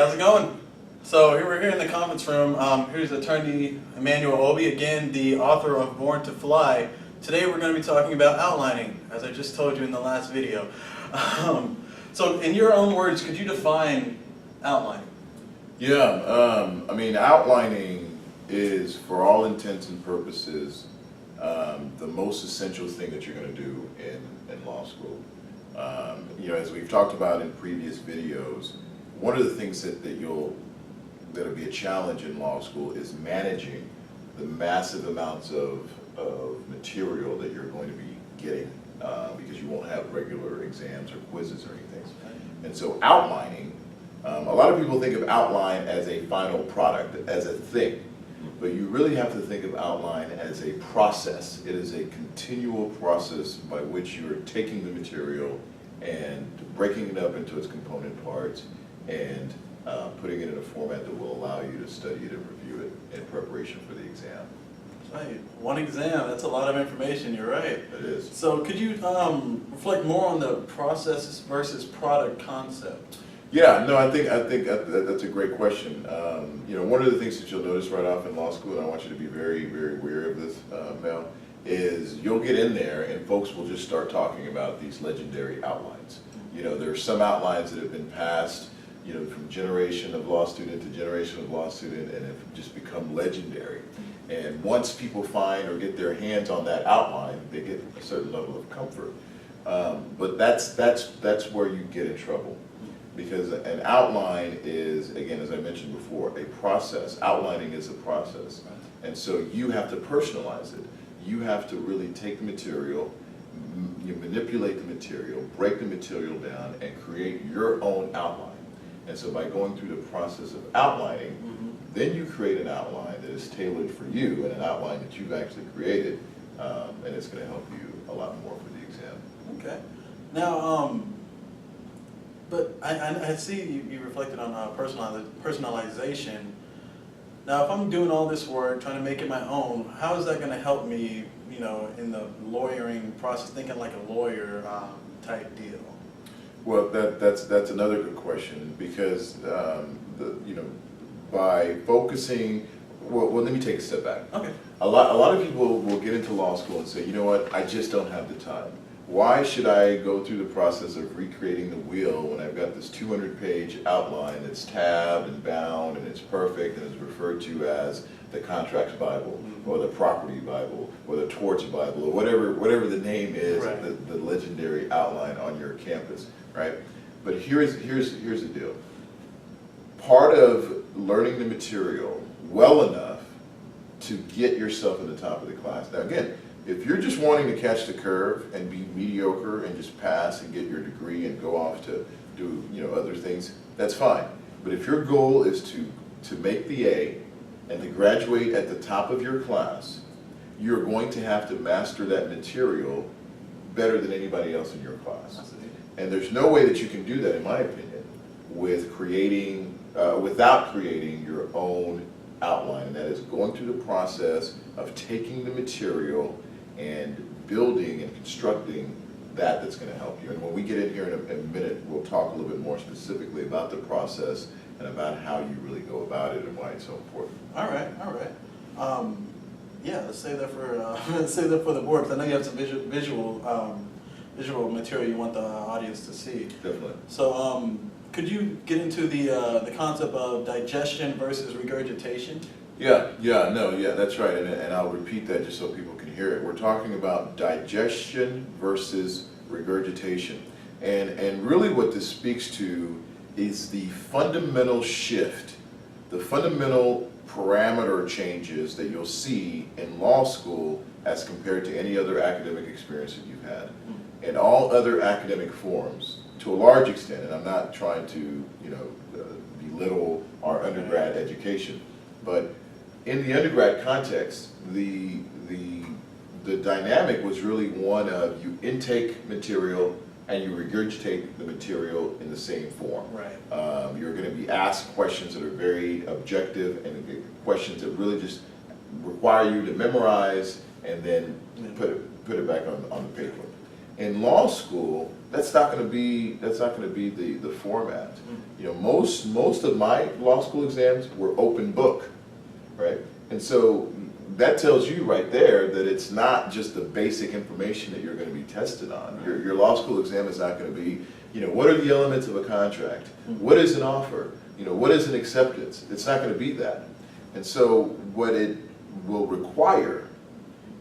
how's it going? So here we're here in the conference room. Here's attorney Emmanuel Obi, again the author of Born to Fly. Today we're going to be talking about outlining, as I just told you in the last video. So in your own words, could you define outlining? Yeah, I mean, outlining is, for all intents and purposes, the most essential thing that you're going to do in law school. You know, as we've talked about in previous videos, one of the things that'll be a challenge in law school is managing the massive amounts of material that you're going to be getting because you won't have regular exams or quizzes or anything. And so outlining, a lot of people think of outline as a final product, as a thing, but you really have to think of outline as a process. It is a continual process by which you're taking the material and breaking it up into its component parts and putting it in a format that will allow you to study it and review it in preparation for the exam. Right, one exam, that's a lot of information, you're right. It is. So could you reflect more on the process versus product concept? Yeah, no, I think that's a great question. You know, one of the things that you'll notice right off in law school, and I want you to be very, very aware of this, Mel, is you'll get in there and folks will just start talking about these legendary outlines. You know, there are some outlines that have been passed, you know, from generation of law student to generation of law student, and have just become legendary. And once people find or get their hands on that outline, they get a certain level of comfort. But that's where you get in trouble. Because an outline is, again, as I mentioned before, a process. Outlining is a process. And so you have to personalize it. You have to really take the material, you manipulate the material, break the material down, and create your own outline. And so by going through the process of outlining, then you create an outline that is tailored for you and an outline that you've actually created, and it's going to help you a lot more for the exam. Okay. Now, but I see you reflected on personalization. Now, if I'm doing all this work, trying to make it my own, how is that going to help me, you know, in the lawyering process, thinking like a lawyer type deal? Well, that's another good question because you know, by focusing, well, let me take a step back. Okay. A lot of people will get into law school and say, you know what, I just don't have the time. Why should I go through the process of recreating the wheel when I've got this 200-page outline that's tabbed and bound and it's perfect and is referred to as the Contracts Bible or the Property Bible or the Torts Bible or whatever the name is, right, the legendary outline on your campus, right? But here's the deal. Part of learning the material well enough to get yourself at the top of the class. Now again, if you're just wanting to catch the curve and be mediocre and just pass and get your degree and go off to do, you know, other things, that's fine. But if your goal is to make the A and to graduate at the top of your class, you're going to have to master that material better than anybody else in your class. And there's no way that you can do that, in my opinion, with creating, without creating your own outline. And that is going through the process of taking the material and building and constructing that's going to help you. And when we get in here in a minute, we'll talk a little bit more specifically about the process and about how you really go about it and why it's so important. All right, all right. Yeah, let's save that for let's save that for the board, because I know you have some visual material you want the audience to see. Definitely. So, could you get into the concept of digestion versus regurgitation? Yeah, that's right, and I'll repeat that just so people can hear it. We're talking about digestion versus regurgitation, and really what this speaks to is the fundamental shift, the fundamental parameter changes that you'll see in law school as compared to any other academic experience that you've had. In all other academic forms, to a large extent, and I'm not trying to, you know, belittle our undergrad education, but in the undergrad context, the dynamic was really one of you intake material and you regurgitate the material in the same form. Right. You're going to be asked questions that are very objective and questions that really just require you to memorize and then put it back on the paper. In law school, that's not going to be the format. You know, most of my law school exams were open book, right? And so that tells you right there that it's not just the basic information that you're going to be tested on. Your law school exam is not going to be, you know, what are the elements of a contract? What is an offer? You know, what is an acceptance? It's not going to be that. And so what it will require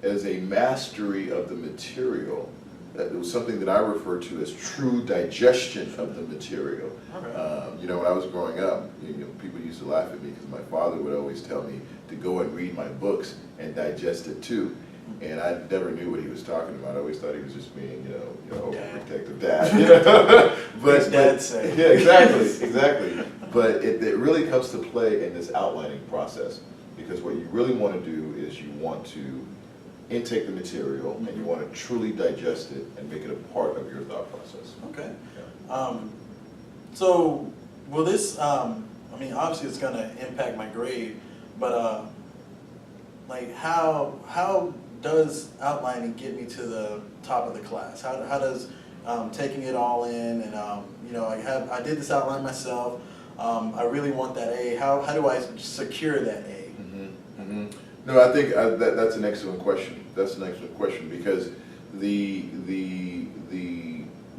is a mastery of the material. That was something that I refer to as true digestion of the material. Okay. You know, when I was growing up, you know, people used to laugh at me because my father would always tell me to go and read my books and digest it too. And I never knew what he was talking about. I always thought he was just being, you know, overprotective dad. You know? But dad say. Yeah, exactly. But it really comes to play in this outlining process, because what you really want to do is you want to intake the material and you want to truly digest it and make it a part of your thought process. Okay. Yeah. So will this, I mean, obviously it's going to impact my grade, but like how does outlining get me to the top of the class? How does taking it all in and, you know, I did this outline myself, I really want that A, how do I secure that A? No, I think that's an excellent question. That's an excellent question, because the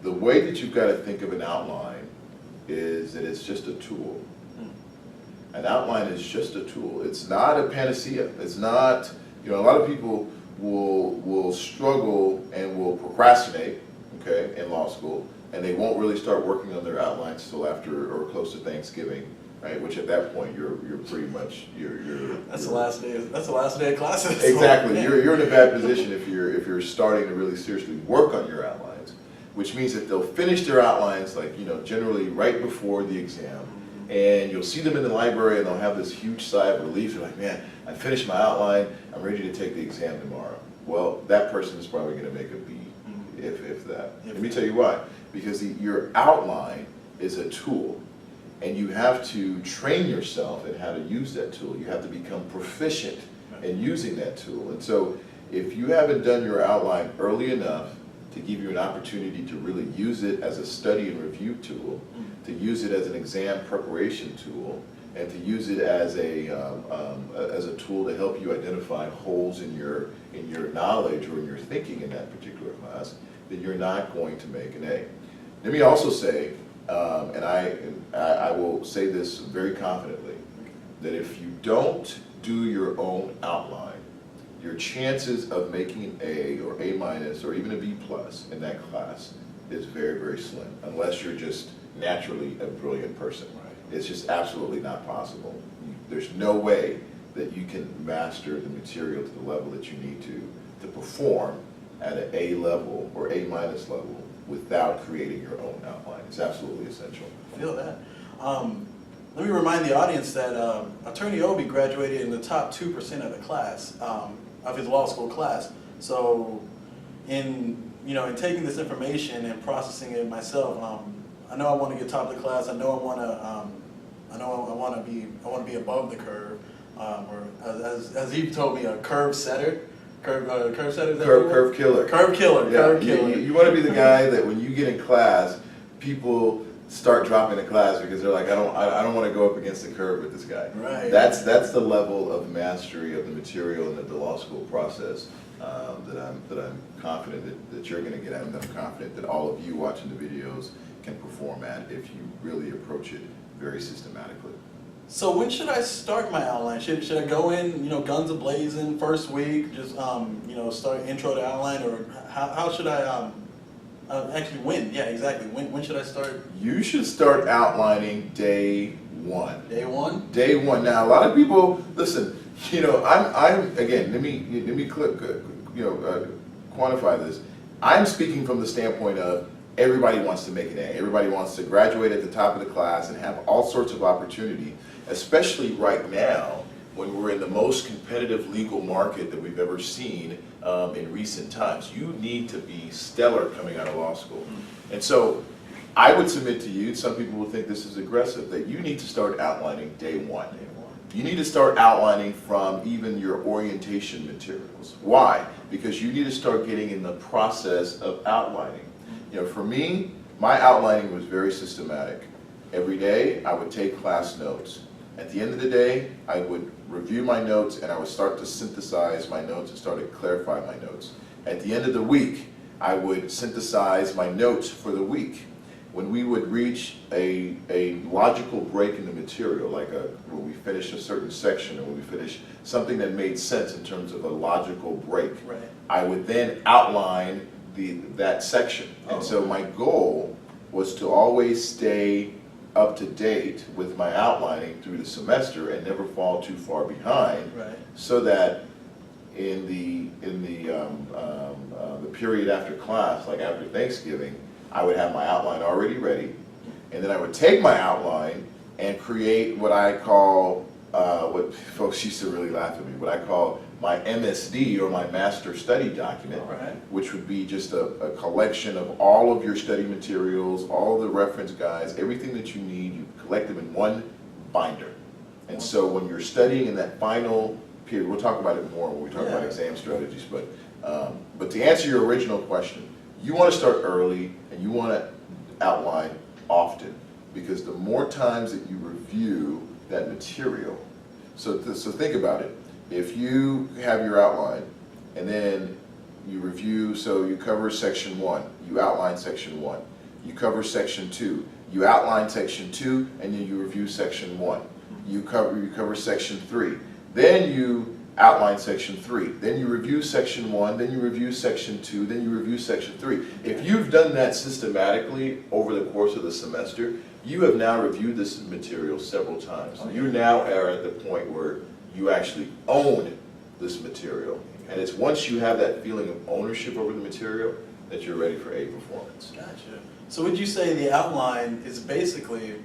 way that you've got to think of an outline is that it's just a tool. An outline is just a tool. It's not a panacea. It's not, you know, a lot of people will struggle and will procrastinate, okay, in law school, and they won't really start working on their outlines till after or close to Thanksgiving. Right, which at that point you're pretty much That's the last day. That's the last day of classes. Exactly. You're in a bad position if you're starting to really seriously work on your outlines, which means that they'll finish their outlines, like, you know, generally right before the exam, and you'll see them in the library and they'll have this huge sigh of relief. They're like, man, I finished my outline. I'm ready to take the exam tomorrow. Well, that person is probably going to make a B, if that. Let me tell you why. Because your outline is a tool. And you have to train yourself in how to use that tool. You have to become proficient in using that tool. And so if you haven't done your outline early enough to give you an opportunity to really use it as a study and review tool, to use it as an exam preparation tool, and to use it as a tool to help you identify holes in your knowledge or in your thinking in that particular class, then you're not going to make an A. Let me also say, and I will say this very confidently, that if you don't do your own outline, your chances of making an A or A minus or even a B plus in that class is very, very slim, unless you're just naturally a brilliant person. It's just absolutely not possible. There's no way that you can master the material to the level that you need to perform at an A level or A minus level without creating your own outline. It's absolutely essential. I feel that. Let me remind the audience that Attorney Obi graduated in the top 2% of the class, of his law school class. So in taking this information and processing it myself, I know I want to get top of the class. I know I want to be above the curve, or as he told me, a curve setter. Curve setter? Curve killer. Curve killer. Yeah, curve killer. You want to be the guy that when you get in class, people start dropping the class because they're like, I don't want to go up against the curve with this guy. Right. That's the level of mastery of the material and the law school process that I'm confident that you're going to get at, and I'm confident that all of you watching the videos can perform at if you really approach it very systematically. So when should I start my outline? Should I go in, guns a-blazing first week, just start intro to outline, or how should I actually when? Yeah, exactly. When should I start? You should start outlining day one. Day one? Day one. Now a lot of people listen. I'm again. Let me quantify this. I'm speaking from the standpoint of everybody wants to make an A. Everybody wants to graduate at the top of the class and have all sorts of opportunity, especially right now when we're in the most competitive legal market that we've ever seen in recent times. You need to be stellar coming out of law school. And so I would submit to you, some people will think this is aggressive, that you need to start outlining day one. You need to start outlining from even your orientation materials. Why? because you need to start getting in the process of outlining. You know, for me, my outlining was very systematic. Every day, I would take class notes. At the end of the day, I would review my notes and I would start to synthesize my notes and start to clarify my notes. At the end of the week, I would synthesize my notes for the week. When we would reach a logical break in the material, like when we finish a certain section or when we finish something that made sense in terms of a logical break, Right. I would then outline that section. And so okay. my goal was to always stay up to date with my outlining through the semester and never fall too far behind, Right. so that in the period after class, like after Thanksgiving, I would have my outline already ready, and then I would take my outline and create what I call, what folks used to really laugh at me, what I call my MSD, or my master study document, Right. which would be just a collection of all of your study materials, all of the reference guides, everything that you need. You collect them in one binder. And so when you're studying in that final period, we'll talk about it more when we talk about exam strategies, but to answer your original question, you want to start early and you want to outline often, because the more times that you review that material, so think about it. If you have your outline and then you review, so you cover section 1, you outline section 1. You cover section 2, you outline section 2, and then you review section 1. You cover section 3, then you outline section 3, then you review section 1, then you review section 2, then you review section 3. If you've done that systematically over the course of the semester, you have now reviewed this material several times. You now are at the point where you actually own this material. And it's once you have that feeling of ownership over the material that you're ready for A performance. Gotcha. So would you say the outline is basically,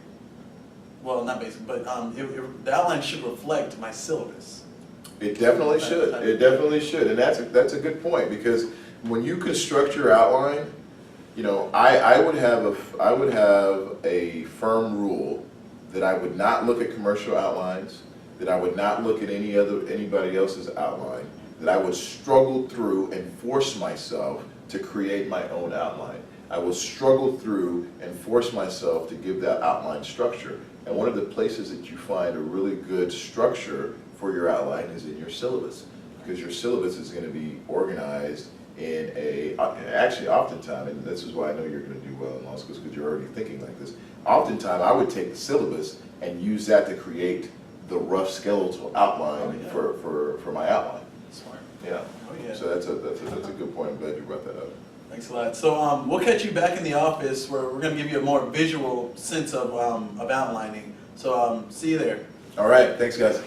well, not basically, but the outline should reflect my syllabus? It definitely should. It definitely should. And that's a good point, because when you construct your outline, you know, I would have a firm rule that I would not look at commercial outlines, that I would not look at anybody else's outline, that I would struggle through and force myself to create my own outline. I will struggle through and force myself to give that outline structure. And one of the places that you find a really good structure for your outline is in your syllabus, because your syllabus is going to be organized in actually oftentimes, and this is why I know you're going to do well in law schools, because you're already thinking like this. Oftentimes I would take the syllabus and use that to create the rough skeletal outline for my outline. Smart. Yeah. Oh, yeah. So that's a good point. I'm glad you brought that up. Thanks a lot. So we'll catch you back in the office where we're going to give you a more visual sense of outlining. So see you there. All right. Thanks, guys.